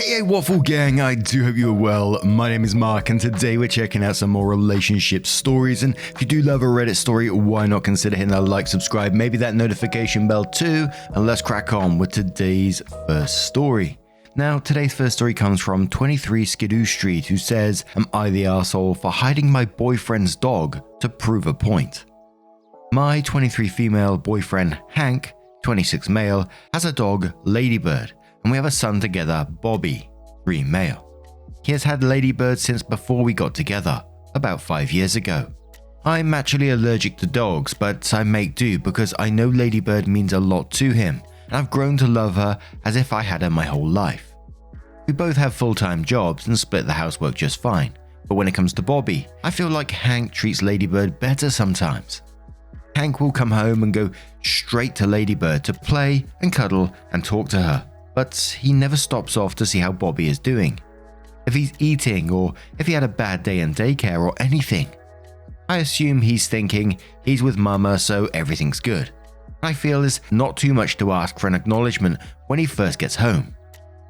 Hey Waffle Gang, I do hope you are well. My name is Mark and today we're checking out some more relationship stories, and if you do love a Reddit story, why not consider hitting that like, subscribe, maybe that notification bell too, and let's crack on with today's first story. Now, today's first story comes from 23 Skidoo Street, who says, "Am I the arsehole for hiding my boyfriend's dog to prove a point? My 23 female boyfriend Hank, 26 male, has a dog, Ladybird, and we have a son together, Bobby, 3 male. He has had Ladybird since before we got together, about 5 years ago. I'm naturally allergic to dogs, but I make do because I know Ladybird means a lot to him, and I've grown to love her as if I had her my whole life. We both have full-time jobs and split the housework just fine, but when it comes to Bobby, I feel like Hank treats Ladybird better sometimes. Hank will come home and go straight to Ladybird to play and cuddle and talk to her, but he never stops off to see how Bobby is doing, if he's eating or if he had a bad day in daycare or anything. I assume he's thinking he's with mama so everything's good. I feel it's not too much to ask for an acknowledgement when he first gets home.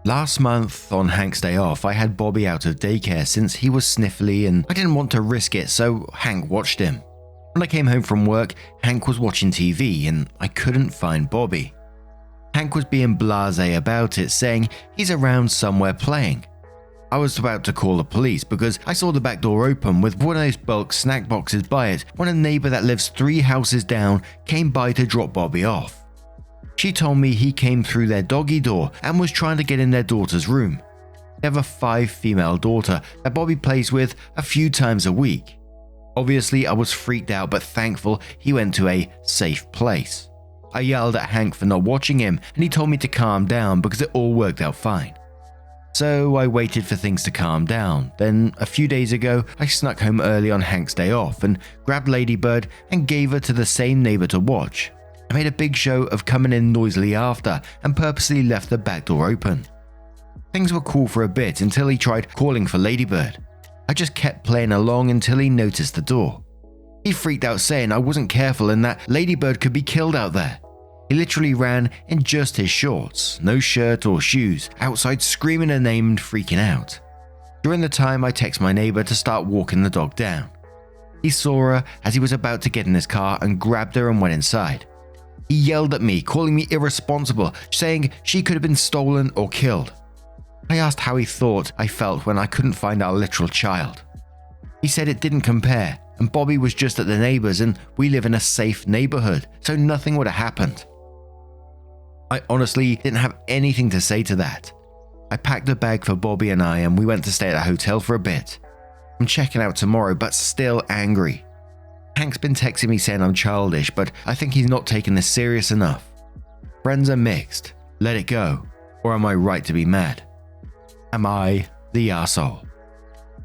Last month on Hank's day off, I had Bobby out of daycare since he was sniffly and I didn't want to risk it, so Hank watched him. When I came home from work, Hank was watching TV and I couldn't find Bobby. Hank was being blasé about it, saying he's around somewhere playing. I was about to call the police because I saw the back door open with one of those bulk snack boxes by it when a neighbor that lives 3 houses down came by to drop Bobby off. She told me he came through their doggy door and was trying to get in their daughter's room. They have a 5 female daughter that Bobby plays with a few times a week. Obviously, I was freaked out but thankful he went to a safe place. I yelled at Hank for not watching him and he told me to calm down because it all worked out fine. So I waited for things to calm down. Then a few days ago, I snuck home early on Hank's day off and grabbed Ladybird and gave her to the same neighbor to watch. I made a big show of coming in noisily after and purposely left the back door open. Things were cool for a bit until he tried calling for Ladybird. I just kept playing along until he noticed the door. He freaked out saying I wasn't careful and that Ladybird could be killed out there. He literally ran in just his shorts, no shirt or shoes, outside screaming her name and freaking out. During the time I text my neighbor to start walking the dog down. He saw her as he was about to get in his car and grabbed her and went inside. He yelled at me, calling me irresponsible, saying she could have been stolen or killed. I asked how he thought I felt when I couldn't find our literal child. He said it didn't compare, and Bobby was just at the neighbors and we live in a safe neighborhood, so nothing would have happened. I honestly didn't have anything to say to that. I packed a bag for Bobby and I and we went to stay at a hotel for a bit. I'm checking out tomorrow but still angry. Hank's been texting me saying I'm childish, but I think he's not taking this serious enough. Friends are mixed. Let it go. Or am I right to be mad? Am I the arsehole?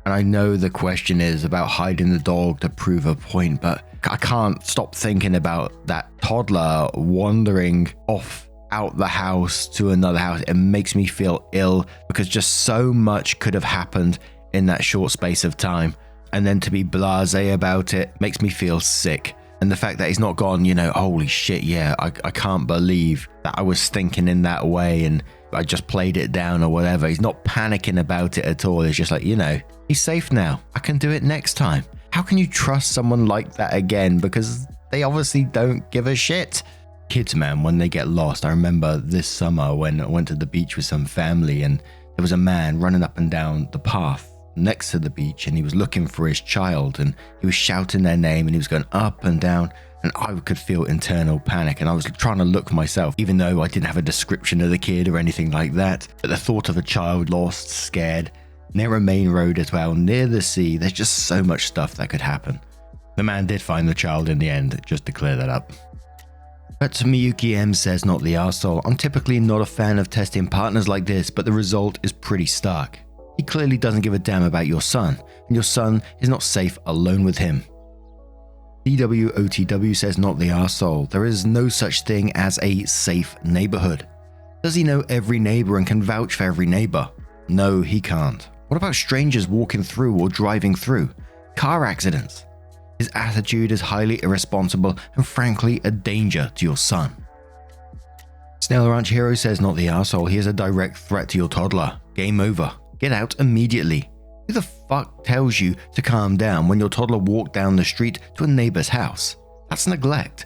And I know the question is about hiding the dog to prove a point, but I can't stop thinking about that toddler wandering off out the house to another house. It makes me feel ill because just so much could have happened in that short space of time. And then to be blasé about it makes me feel sick. And the fact that he's not gone, holy shit, yeah, I can't believe that I was thinking in that way and I just played it down or whatever. He's not panicking about it at all. It's just like, he's safe now. I can do it next time. How can you trust someone like that again? Because they obviously don't give a shit. Kids, man, when they get lost. I remember this summer when I went to the beach with some family and there was a man running up and down the path next to the beach and he was looking for his child and he was shouting their name and he was going up and down and I could feel internal panic and I was trying to look myself even though I didn't have a description of the kid or anything like that. But the thought of a child lost, scared, near a main road as well, near the sea, there's just so much stuff that could happen. The man did find the child in the end, just to clear that up. But Miyuki M says, not the arsehole. I'm typically not a fan of testing partners like this, but the result is pretty stark. He clearly doesn't give a damn about your son, and your son is not safe alone with him. DWOTW says, not the arsehole. There is no such thing as a safe neighborhood. Does he know every neighbor and can vouch for every neighbor? No, he can't. What about strangers walking through or driving through? Car accidents? His attitude is highly irresponsible and frankly a danger to your son. Snail Ranch Hero says, not the arsehole, he is a direct threat to your toddler. Game over. Get out immediately. Who the fuck tells you to calm down when your toddler walked down the street to a neighbor's house? That's neglect.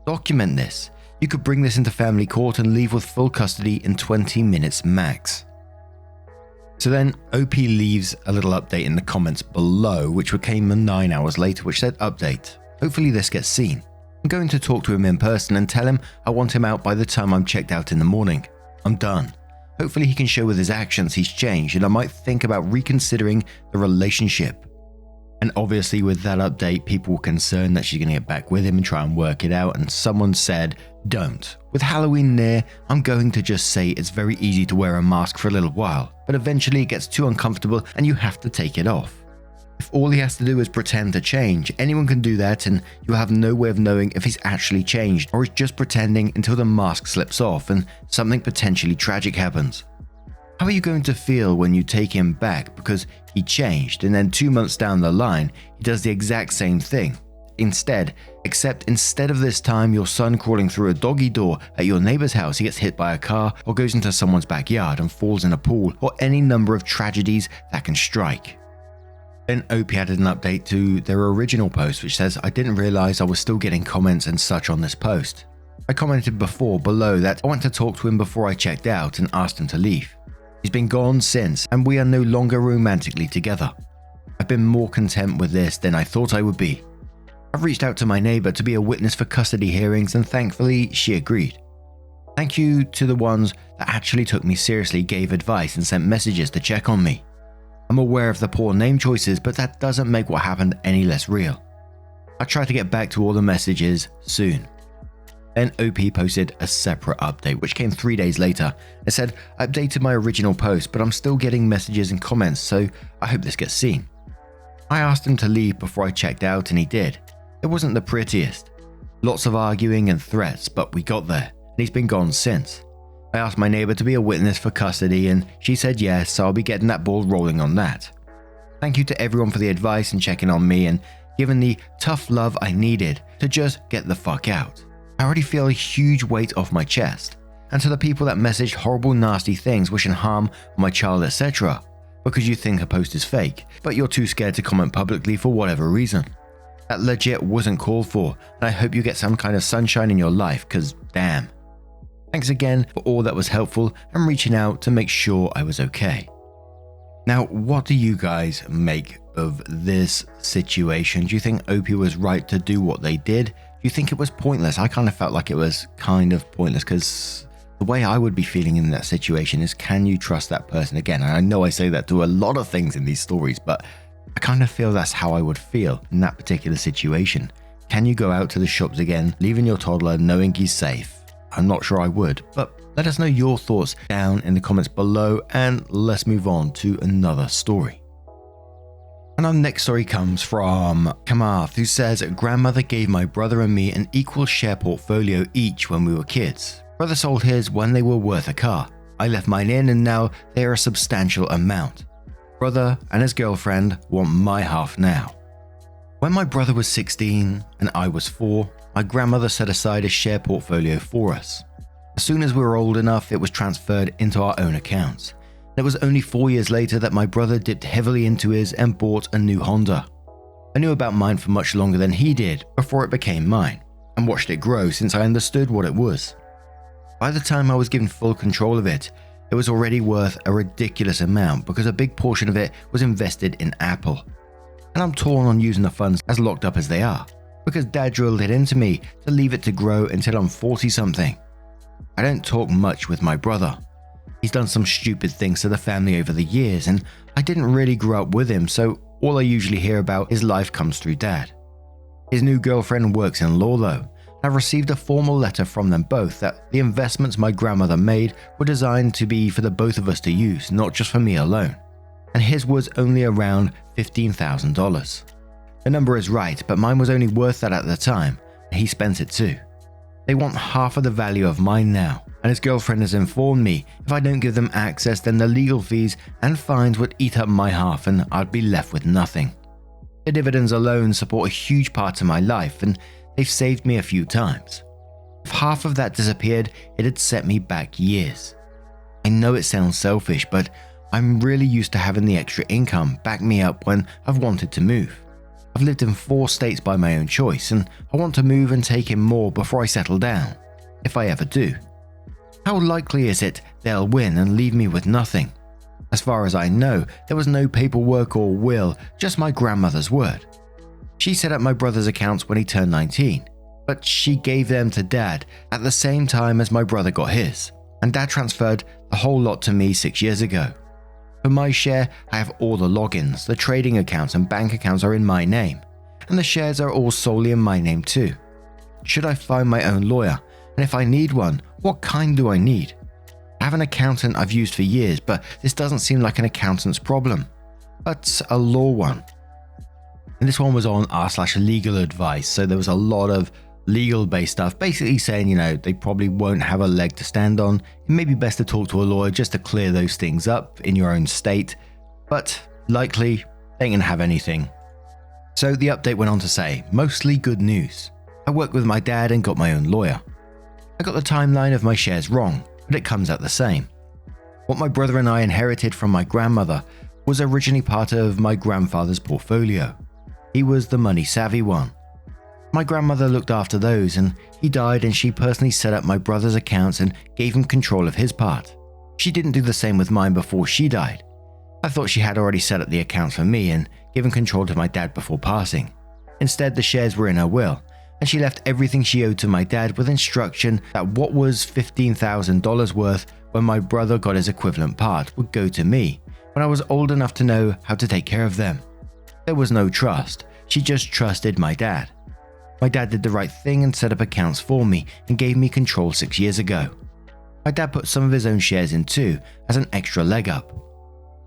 Document this. You could bring this into family court and leave with full custody in 20 minutes max. So then OP leaves a little update in the comments below, which came 9 hours later, which said, update. Hopefully this gets seen. I'm going to talk to him in person and tell him I want him out by the time I'm checked out in the morning. I'm done. Hopefully he can show with his actions he's changed, and I might think about reconsidering the relationship. And obviously with that update, people were concerned that she's going to get back with him and try and work it out, and someone said, don't. With Halloween near, I'm going to just say it's very easy to wear a mask for a little while, but eventually it gets too uncomfortable and you have to take it off. If all he has to do is pretend to change, anyone can do that, and you have no way of knowing if he's actually changed or is just pretending until the mask slips off and something potentially tragic happens. How are you going to feel when you take him back because he changed, and then 2 months down the line, he does the exact same thing? Except instead of this time your son crawling through a doggy door at your neighbor's house, he gets hit by a car or goes into someone's backyard and falls in a pool, or any number of tragedies that can strike. Then OP added an update to their original post which says, I didn't realize I was still getting comments and such on this post. I commented before below that I went to talk to him before I checked out and asked him to leave. He's been gone since, and we are no longer romantically together. I've been more content with this than I thought I would be. I've reached out to my neighbor to be a witness for custody hearings, and thankfully she agreed. Thank you to the ones that actually took me seriously, gave advice and sent messages to check on me. I'm aware of the poor name choices, but that doesn't make what happened any less real. I'll try to get back to all the messages soon. Then OP posted a separate update which came 3 days later. It said, I updated my original post, but I'm still getting messages and comments, so I hope this gets seen. I asked him to leave before I checked out, and he did. It wasn't the prettiest. Lots of arguing and threats, but we got there, and he's been gone since. I asked my neighbor to be a witness for custody, and she said yes, so I'll be getting that ball rolling on that. Thank you to everyone for the advice and checking on me and giving the tough love I needed to just get the fuck out. I already feel a huge weight off my chest. And to the people that messaged horrible nasty things wishing harm on my child, etc. because you think a post is fake, but you're too scared to comment publicly for whatever reason. That legit wasn't called for, and I hope you get some kind of sunshine in your life, cause damn. Thanks again for all that was helpful and reaching out to make sure I was okay. Now, what do you guys make of this situation? Do you think OP was right to do what they did? Do you think it was pointless? I kind of felt like it was kind of pointless, because the way I would be feeling in that situation is, can you trust that person again? And I know I say that to a lot of things in these stories, but I kind of feel that's how I would feel in that particular situation. Can you go out to the shops again, leaving your toddler knowing he's safe? I'm not sure I would, but let us know your thoughts down in the comments below, and let's move on to another story. And our next story comes from Kamath, who says, grandmother gave my brother and me an equal share portfolio each when we were kids. Brother sold his when they were worth a car. I left mine in, and now they are a substantial amount. Brother and his girlfriend want my half now. When my brother was 16 and I was 4, my grandmother set aside a share portfolio for us. As soon as we were old enough, it was transferred into our own accounts. It was only 4 years later that my brother dipped heavily into his and bought a new Honda. I knew about mine for much longer than he did before it became mine, and watched it grow since I understood what it was. By the time I was given full control of it, it was already worth a ridiculous amount because a big portion of it was invested in Apple. And I'm torn on using the funds as locked up as they are, because Dad drilled it into me to leave it to grow until I'm 40 something. I don't talk much with my brother. He's done some stupid things to the family over the years, and I didn't really grow up with him, so all I usually hear about his life comes through Dad. His new girlfriend works in law though. I've received a formal letter from them both that the investments my grandmother made were designed to be for the both of us to use, not just for me alone. And his was only around $15,000. The number is right, but mine was only worth that at the time, and he spent it too. They want half of the value of mine now, and his girlfriend has informed me if I don't give them access, then the legal fees and fines would eat up my half and I'd be left with nothing. The dividends alone support a huge part of my life, and they've saved me a few times. If half of that disappeared, it had set me back years. I know it sounds selfish, but I'm really used to having the extra income back me up when I've wanted to move. I've lived in 4 states by my own choice, and I want to move and take in more before I settle down, if I ever do. How likely is it they'll win and leave me with nothing? As far as I know, there was no paperwork or will, just my grandmother's word. She set up my brother's accounts when he turned 19, but she gave them to Dad at the same time as my brother got his, and Dad transferred the whole lot to me 6 years ago. For my share, I have all the logins, the trading accounts and bank accounts are in my name, and the shares are all solely in my name too. Should I find my own lawyer? And if I need one, what kind do I need? I have an accountant I've used for years, but this doesn't seem like an accountant's problem, but a law one. And this one was on r/legal advice, so there was a lot of legal-based stuff, basically saying, they probably won't have a leg to stand on. It may be best to talk to a lawyer just to clear those things up in your own state, but likely they ain't gonna have anything. So the update went on to say, mostly good news. I worked with my dad and got my own lawyer. I got the timeline of my shares wrong, but it comes out the same. What my brother and I inherited from my grandmother was originally part of my grandfather's portfolio. He was the money-savvy one. My grandmother looked after those, and he died, and she personally set up my brother's accounts and gave him control of his part. She didn't do the same with mine before she died. I thought she had already set up the accounts for me and given control to my dad before passing. Instead, the shares were in her will, and she left everything she owed to my dad with instruction that what was $15,000 worth when my brother got his equivalent part would go to me when I was old enough to know how to take care of them. There was no trust. She just trusted my dad. My dad did the right thing and set up accounts for me and gave me control 6 years ago. My dad put some of his own shares in too, as an extra leg up.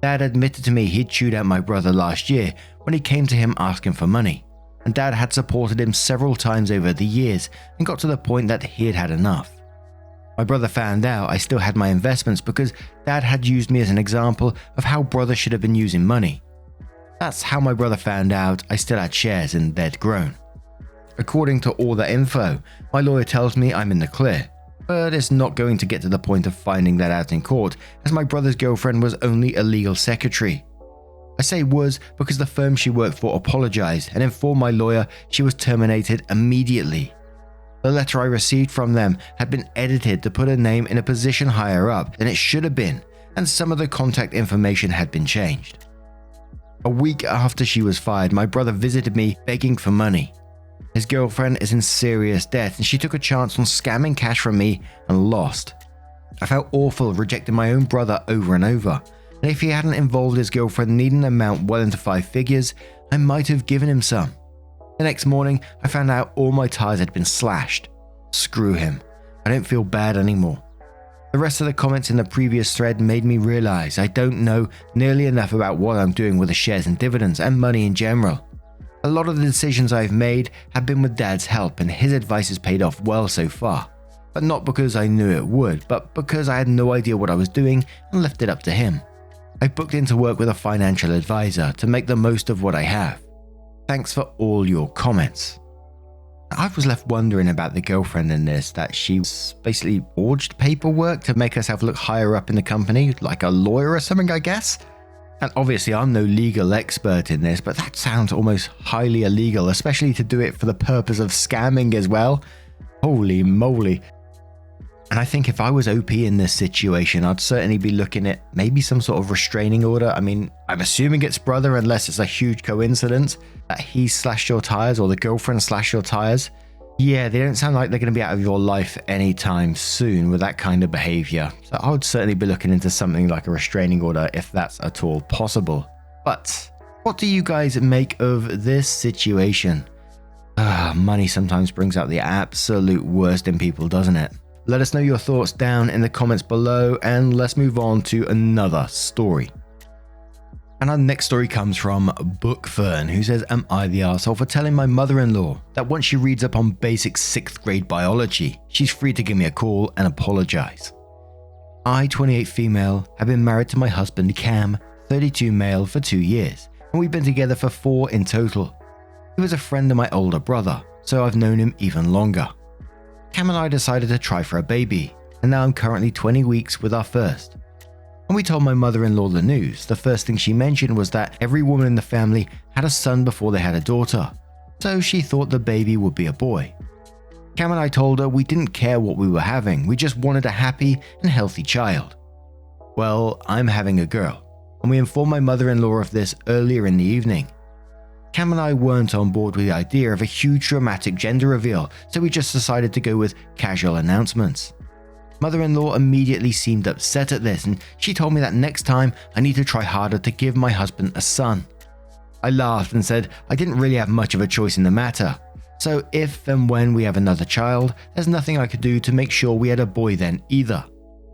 Dad admitted to me he'd chewed out my brother last year when he came to him asking for money, and Dad had supported him several times over the years and got to the point that he had had enough. My brother found out I still had my investments because Dad had used me as an example of how brother should have been using money. That's how my brother found out I still had shares and they'd grown. According to all that info, my lawyer tells me I'm in the clear, but it's not going to get to the point of finding that out in court, as my brother's girlfriend was only a legal secretary. I say was because the firm she worked for apologized and informed my lawyer she was terminated immediately. The letter I received from them had been edited to put her name in a position higher up than it should have been, and some of the contact information had been changed. A week after she was fired, my brother visited me begging for money. His girlfriend is in serious debt and she took a chance on scamming cash from me and lost. I felt awful rejecting my own brother over and over, and if he hadn't involved his girlfriend needing an amount well into 5 figures, I might have given him some. The next morning, I found out all my tires had been slashed. Screw him. I don't feel bad anymore. The rest of the comments in the previous thread made me realize I don't know nearly enough about what I'm doing with the shares and dividends and money in general. A lot of the decisions I've made have been with Dad's help, and his advice has paid off well so far. But not because I knew it would, but because I had no idea what I was doing and left it up to him. I booked in to work with a financial advisor to make the most of what I have. Thanks for all your comments. I was left wondering about the girlfriend in this, that she basically forged paperwork to make herself look higher up in the company, like a lawyer or something, I guess. And obviously I'm no legal expert in this, but that sounds almost highly illegal, especially to do it for the purpose of scamming as well. Holy moly. And I think if I was OP in this situation, I'd certainly be looking at maybe some sort of restraining order. I mean, I'm assuming it's brother unless it's a huge coincidence that he slashed your tires or the girlfriend slashed your tires. Yeah, they don't sound like they're going to be out of your life anytime soon with that kind of behavior. So I would certainly be looking into something like a restraining order if that's at all possible. But what do you guys make of this situation? Money sometimes brings out the absolute worst in people, doesn't it? Let us know your thoughts down in the comments below, and let's move on to another story. And our next story comes from Bookfern, who says, am I the arsehole for telling my mother-in-law that once she reads up on basic 6th grade biology, she's free to give me a call and apologize. I, 28 female, have been married to my husband Cam, 32 male, for 2 years, and we've been together for 4 in total. He was a friend of my older brother, so I've known him even longer. Cam and I decided to try for a baby, and now I'm currently 20 weeks with our first. When we told my mother-in-law the news, the first thing she mentioned was that every woman in the family had a son before they had a daughter, so she thought the baby would be a boy. Cam and I told her we didn't care what we were having, we just wanted a happy and healthy child. Well, I'm having a girl, and we informed my mother-in-law of this earlier in the evening. Cam and I weren't on board with the idea of a huge dramatic gender reveal, so we just decided to go with casual announcements. Mother-in-law immediately seemed upset at this, and she told me that next time I need to try harder to give my husband a son. I laughed and said I didn't really have much of a choice in the matter, so if and when we have another child, there's nothing I could do to make sure we had a boy then either.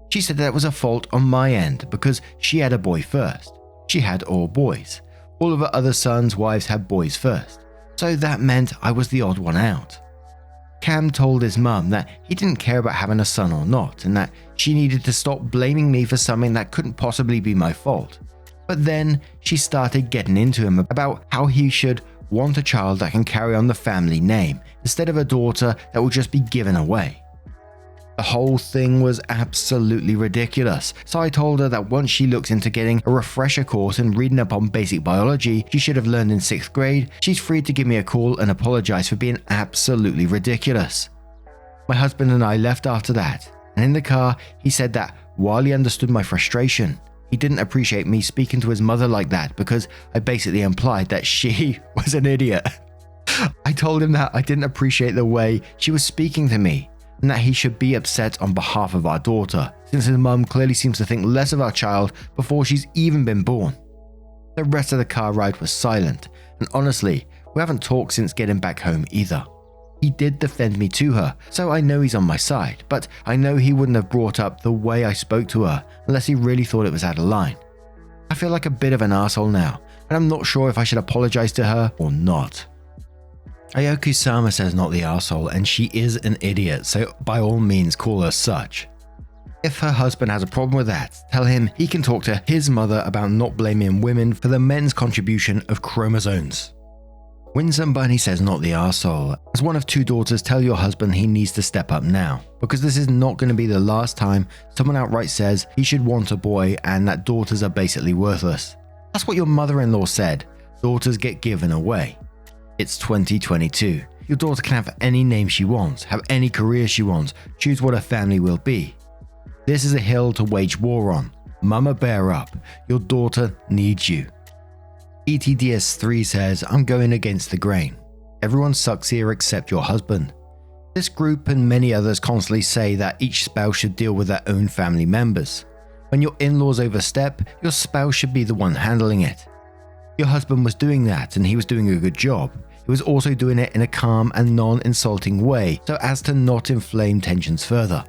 She said that was a fault on my end because she had a boy first. She had all boys. All of her other sons' wives had boys first, so that meant I was the odd one out. Cam told his mum that he didn't care about having a son or not, and that she needed to stop blaming me for something that couldn't possibly be my fault. But then she started getting into him about how he should want a child that can carry on the family name instead of a daughter that will just be given away. The whole thing was absolutely ridiculous, so I told her that once she looks into getting a refresher course and reading up on basic biology she should have learned in 6th grade, she's free to give me a call and apologize for being absolutely ridiculous. My husband and I left after that, and in the car he said that while he understood my frustration, he didn't appreciate me speaking to his mother like that because I basically implied that she was an idiot. I told him that I didn't appreciate the way she was speaking to me, and that he should be upset on behalf of our daughter, since his mum clearly seems to think less of our child before she's even been born. The rest of the car ride was silent, and honestly, we haven't talked since getting back home either. He did defend me to her, so I know he's on my side, but I know he wouldn't have brought up the way I spoke to her unless he really thought it was out of line. I feel like a bit of an asshole now, and I'm not sure if I should apologize to her or not. Ayoku-sama says not the arsehole, and she is an idiot, so by all means call her such. If her husband has a problem with that, tell him he can talk to his mother about not blaming women for the men's contribution of chromosomes. Winsome Bunny says not the arsehole. As one of 2 daughters, tell your husband he needs to step up now, because this is not going to be the last time someone outright says he should want a boy and that daughters are basically worthless. That's what your mother-in-law said. Daughters get given away. It's 2022. Your daughter can have any name she wants, have any career she wants, choose what her family will be. This is a hill to wage war on. Mama, bear up. Your daughter needs you. ETDS3 says, I'm going against the grain. Everyone sucks here except your husband. This group and many others constantly say that each spouse should deal with their own family members. When your in-laws overstep, your spouse should be the one handling it. Your husband was doing that, and he was doing a good job. He was also doing it in a calm and non-insulting way so as to not inflame tensions further.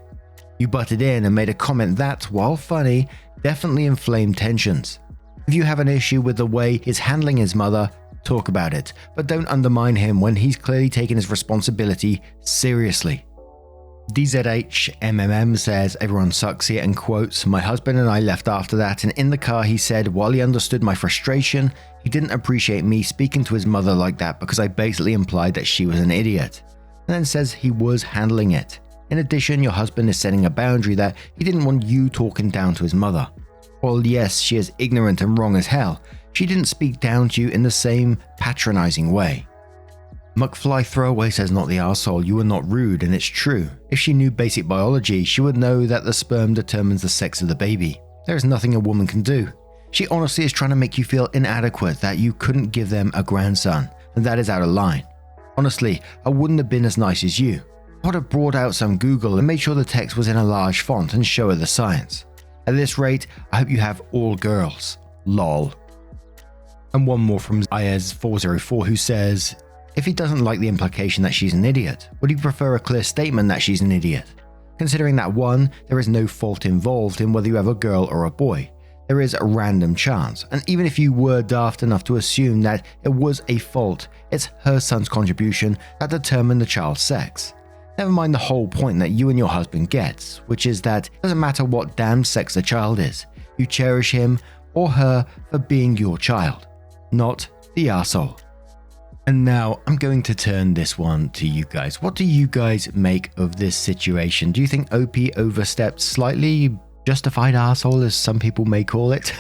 You butted in and made a comment that, while funny, definitely inflamed tensions. If you have an issue with the way he's handling his mother, talk about it, but don't undermine him when he's clearly taken his responsibility seriously. DZHMMM says everyone sucks here and quotes, my husband and I left after that, and in the car he said while he understood my frustration, he didn't appreciate me speaking to his mother like that because I basically implied that she was an idiot, and then says he was handling it. In addition, your husband is setting a boundary that he didn't want you talking down to his mother. While yes, she is ignorant and wrong as hell, she didn't speak down to you in the same patronizing way. McFly Throwaway says not the arsehole, you are not rude, and it's true. If she knew basic biology, she would know that the sperm determines the sex of the baby. There is nothing a woman can do. She honestly is trying to make you feel inadequate that you couldn't give them a grandson, and that is out of line. Honestly, I wouldn't have been as nice as you. I would have brought out some Google and made sure the text was in a large font and show her the science. At this rate, I hope you have all girls. Lol. And one more from Ayez404 who says, if he doesn't like the implication that she's an idiot, would he prefer a clear statement that she's an idiot? Considering that 1, there is no fault involved in whether you have a girl or a boy. There is a random chance, and even if you were daft enough to assume that it was a fault, it's her son's contribution that determined the child's sex. Never mind the whole point that you and your husband gets, which is that it doesn't matter what damn sex the child is, you cherish him or her for being your child, not the arsehole. And now I'm going to turn this one to you guys. What do you guys make of this situation? Do you think OP overstepped slightly? Justified arsehole, as some people may call it?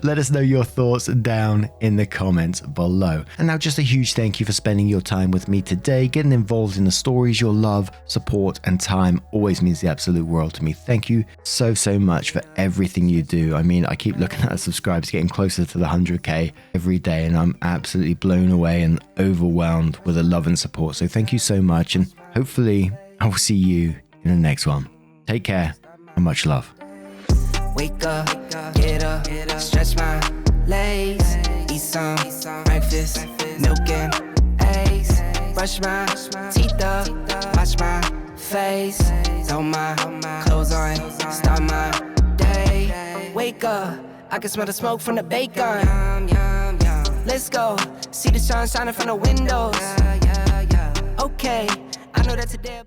Let us know your thoughts down in the comments below. And now just a huge thank you for spending your time with me today. Getting involved in the stories. Your love, support and time always means the absolute world to me. Thank you so much for everything you do. I mean, I keep looking at the subscribers getting closer to the 100k every day, and I'm absolutely blown away and overwhelmed with the love and support. So thank you so much, and hopefully I will see you in the next one. Take care and much love. Wake up, get up, stretch my legs, eat some breakfast, milk and eggs, brush my teeth up, wash my face, throw my clothes on, start my day. Wake up, I can smell the smoke from the bacon. Let's go, see the sun shining from the windows. Okay, I know that today